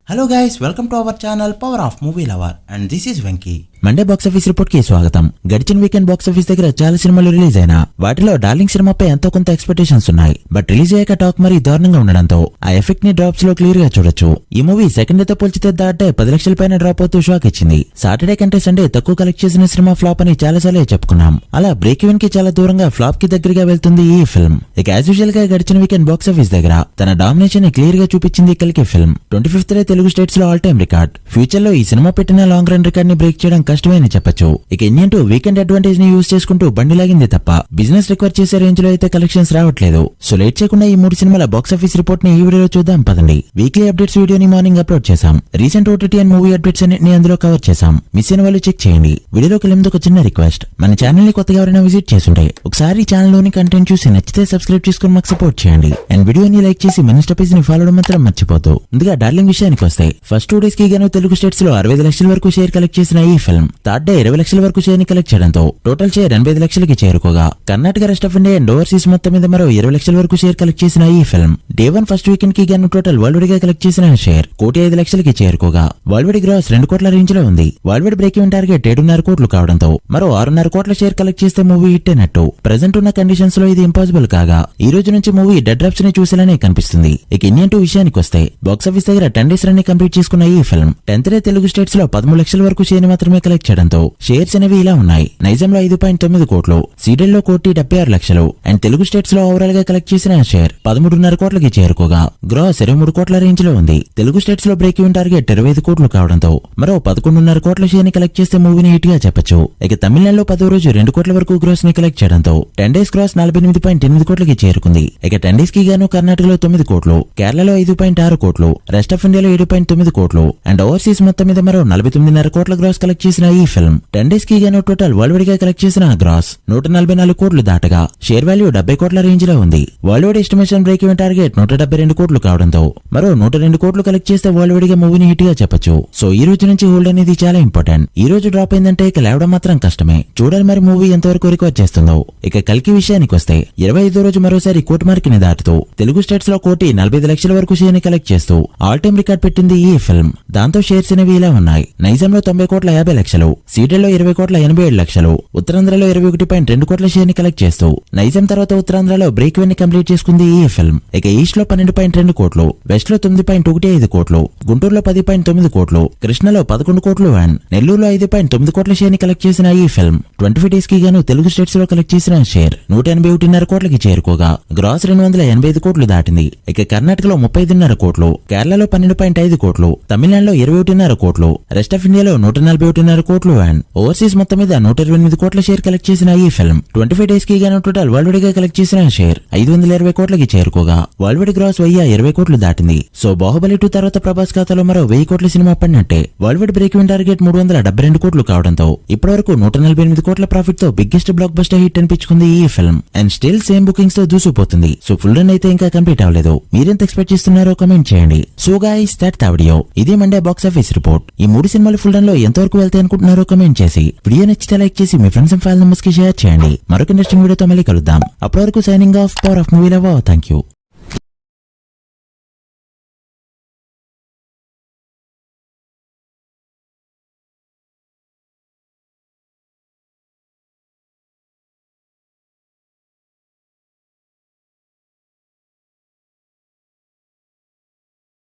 Hello guys, welcome to our channel Power of Movie Lover and this is Venky. Monday box office report కి స్వాగతం. గడిచిన weekend box office దగ్గర చాలా సినిమాలు release అయినా వాటిలో డార్లింగ్ సినిమాపై ఎంతో కొంత ఎక్స్పెక్టేషన్స్ ఉన్నాయి. బట్ రిలీజ్ అయ్యాక టాక్ మరీ దారుణంగా ఉండడంతో ఆ ఎఫెక్ట్ ని డ్రాప్స్ లో క్లియర్ గా చూడొచ్చు. ఈ మూవీ సెకండ్ డే తో పోల్చితే దాటే 10 లక్షల పైన డ్రాప్ అవుతూ షాక్ ఇచ్చింది. సాటర్డే కంటే సండే తక్కువ కలెక్ట్ చేసిన సినిమా ఫ్లాప్ అని చాలా సార్లు చెప్పుకున్నాం. అలా బ్రేక్ ఈవెన్ కి చాలా దూరంగా ఫ్లాప్ కి దగ్గరగా వెళ్తుంది ఈ ఫిల్మ్. ఇక యాజ్ యూజువల్ గా గడిచిన వీకెండ్ బాక్స్ ఆఫీస్ దగ్గర తన డామినేషన్ ని క్లియర్ గా చూపించింది కల్కి film. 25th day Telugu states లో ఆల్ టైమ్ రికార్డ్. ఫ్యూచర్ లో ఈ సినిమా పెట్టిన లాంగ్ రన్ రికార్డ్ ని బ్రేక్ చేయడం కష్టమే అని చెప్పొచ్చు. ఇక ఇండియన్ టు వీకెండ్ అడ్వాంటేజ్ ని యూజ్ చేసుకుంటూ బండి లాగింది తప్ప బిజినెస్ రిక్వైర్ చేసే రేంజ్ లో అయితే కలెక్షన్స్ రావట్లేదు. సో లేట్ చేయకుండా ఈ 3 సినిమాల బాక్స్ ఆఫీస్ రిపోర్ట్ ని ఈ వీడియోలో చూద్దాం పదండి. వీక్లీ అప్డేట్స్ వీడియోని మార్నింగ్ అప్లోడ్ చేశాం. Recent OTT and movie updates అన్నిటిని అందులో కవర్ చేశాం. మిస్ అయిన వాళ్ళు చెక్ చేయండి. వీడియోలోకి వెళ్ళేందుకు ఒక చిన్న రిక్వెస్ట్, మన ఛానల్ ని కొత్తగా ఎవరైనా విజిట్ చేస్తుంటే ఒకసారి ఛానల్ లోని కంటెంట్ చూసి నచ్చితే సబ్స్క్రైబ్ చేసుకుని మాకు సపోర్ట్ చేయండి. అండ్ వీడియోని లైక్ చేసి మన ఇన్స్టా పేజ్ ని ఫాలో అవడం మాత్రం మర్చిపోతూ. ముందుగా డార్లింగ్ విషయానికి వస్తే ఫస్ట్ 2 డేస్ కి గాను తెలుగు స్టేట్స్ లో 65 లక్షల వరకు షేర్ కలెక్ట్ చేసిన ఈ ఫిల్మ్ థర్డ్ డే 20 లక్షల వరకు షేర్ ని కలెక్ట్ చేయడంతో టోటల్ షేర్ 85 లక్షలకి చేరుకోగా Karnataka rest of India and overseas మొత్తం మీద మరో 20 లక్షల వరకు షేర్ కలెక్ట్ చేసిన ఈ ఫిల్మ్ డే 1 ఫస్ట్ వీకెండ్ కి గాను టోటల్ వరల్డ్ వైడ్ గా కలెక్ట్ చేసిన షేర్ 1.5 లక్షలకి చేరుకోగా వరల్డ్ వైడ్ గ్రాస్ 2 కోట్ల రేంజ్ లో ఉంది. World wide break even target 7.5 కోట్లు కావడంతో మరో 6.5 కోట్ల షేర్ కలెక్ట్ చేస్తే మూవీ హిట్ అయినట్టు. ప్రెజెంట్ ఉన్న కండిషన్స్ లో ఇది ఇంపాసిబుల్ కాగా ఈ రోజు నుంచి మూవీ డెడ్ డ్రాప్స్ ని చూసేలానే కనిపిస్తుంది. ఇక ఇండియన్ టు విషయానికి వస్తే బాక్స్ ఆఫీస్ దగ్గర 10 డేస్ రన్ ని కంప్లీట్ చేసుకున్న ఈ film 10th day Telugu states లో 13 లక్షల వరకు షేర్ ని మాత్రమే కలెక్ట్ చేయడంతో షేర్స్ అనేవి ఇలా ఉన్నాయి. నైజాంలో 5.9 కోట్లు, సీడెల్ లో 1.76 లక్షలు అండ్ తెలుగు స్టేట్స్ లో ఓవరాల్ గా కలెక్ట్ చేసిన షేర్ 13.5 కోట్లకి చేరుకోగా గ్రాస్ 23 కోట్ల రేంజ్ లో ఉంది. తెలుగు స్టేట్స్ లో బ్రేక్ ఈవెన్ టార్గెట్ 25 కోట్లు కావడంతో మరో 11.5 కోట్ల షేర్ ని కలెక్ట్ చేస్తే మూవీని హిట్ గా చెప్పొచ్చు. ఇక తమిళనాడులో 10వ రోజు 2 కోట్ల వరకు గ్రాస్ ని కలెక్ట్ చేయడంతో 10 డేస్ గ్రాస్ 48.8 కోట్లకి చేరుకుంది. ఇక 10 డేస్ కి గాను కర్ణాటకలో 9 కోట్లు, కేరళలో 5.6 కోట్లు, రెస్ట్ ఆఫ్ ఇండియాలో 7.9 కోట్లు అండ్ ఓవర్సీస్ మొత్తం మీద మరో 49.5 కోట్ల గ్రాస్ కలెక్ట్ చేసిన ఈ ఫిల్మ్ 10 డేస్ కి గాను టోటల్ వరల్డ్ వైడ్ గా కలెక్ట్ చేసిన గ్రాస్ 144 కోట్లు దాటగా షేర్ వాల్యూ 70 కోట్ల రేంజ్ లో ఉంది. World wide estimation break even target 172 కోట్లు కావడంతో మరో 102 కోట్లు కలెక్ట్ చేస్తే వరల్డ్ వైడ్ గా మూవీని హిట్ గా చెప్పొచ్చు. సో ఈ రోజు నుంచి హోల్డ్ అనేది చాలా ఇంపార్టెంట్. ఈ రోజు డ్రాప్ అయిందంటే ఇక లేవడం మాత్రం కష్టమే. చూడాలి మరి మూవీ ఎంతవరకు రికవర్ చేస్తుందో. ఇక కల్కి విషయానికి వస్తే 25వ రోజు మరోసారి కోటి మార్క్ ని దాటుతూ తెలుగు స్టేట్స్ లో 1.45 లక్షల వరకు షేర్ ని కలెక్ట్ చేస్తూ ఆల్ టైమ్ రికార్డ్ పెట్టింది ఈ ఫిల్మ్. దాంతో షేర్స్ అనేవి ఇలా ఉన్నాయి. నైజాంలో 90 కోట్ల 50 లక్షలు, సీడెల్ లో 20 కోట్ల 87 లక్షలు, ఉత్తరాంధ్రలో 21.2 కోట్ల షేర్ ని కలెక్ట్ చేస్తూ నైజాం తర్వాత ఉత్తరాంధ్రలో బ్రేక్ ఈవెన్ ని కంప్లీట్ చేసుకుంది ఈ ఫిల్మ్. ఇక ఈస్ట్ లో 12.2 కోట్లు, వెస్ట్ లో 9.15 కోట్లు, గుంటూరులో 10.9 కోట్లు, కృష్ణలో 11 కోట్లు అండ్ నెల్లూరులో 5.9 కోట్ల షేర్ ని కలెక్ట్ చేసిన ఈ ఫిల్మ్ 25 డేస్ కి గాను తెలుగు స్టేట్స్ లో కలెక్ట్ చేసిన షేర్ 181.5 కోట్లకి చేరుకోగా గ్రాస్ 285 కోట్లు దాటింది. ఇక కర్ణాటకలో 35.5 కోట్లు, కేరళలో 12.5 కోట్లు, తమిళనాడులో 21.5 కోట్లు, రెస్ట్ ఆఫ్ ఇండియాలో 141.5 కోట్లు అండ్ ఓవర్సీస్ మొత్తం మీద 128 కోట్ల షేర్ కలెక్ట్ చేసిన ఈ ఫిల్మ్ 25 డేస్ కి గాను టోటల్ వరల్డ్ వైడ్ గా కలెక్ట్ చేసిన షేర్ 520 కోట్లకి చేరుకోగా వరల్డ్ వైడ్ గ్రాస్ 1020 కోట్లు దాటింది. సో బాహుబలి 2 తర్వాత ప్రభాస్ ఖాతాలో మరో 1000 కోట్ల సినిమా పడినట్టే. World wide break even target 372 కోట్లు కావడంతో ఇప్పటివరకు 148 కోట్ల ప్రాఫిట్ తో బిగ్గెస్ట్ బ్లాక్ బస్టర్ హిట్ అనిపించుకుంది ఈ film and still same bookings తో దూసుకుపోతుంది. సో ఫుల్ రన్ అయితే ఇంకా కంప్లీట్ అవ్వలేదు. మీరెంత ఎక్స్పెక్ట్ చేస్తున్నారో కమెంట్ చేయండి. So guys that the video. ఇది మండే బాక్స్ ఆఫీస్ రిపోర్ట్. ఈ 3 సినిమాలు ఫుల్ రన్ లో ఎంతవరకు వెళ్తాయి అనుకుంటున్నారో కమెంట్ చేసి వీడియో నచ్చితే లైక్ చేసి మీ ఫ్రెండ్స్ అండ్ ఫ్యామిలీ మెంబర్స్ కి షేర్ చేయండి. మరొక ఇంట్రెస్టింగ్ వీడియోతో మళ్ళీ కలుద్దాం. అప్పటి వరకు signing off. Power of movie lover. Thank you.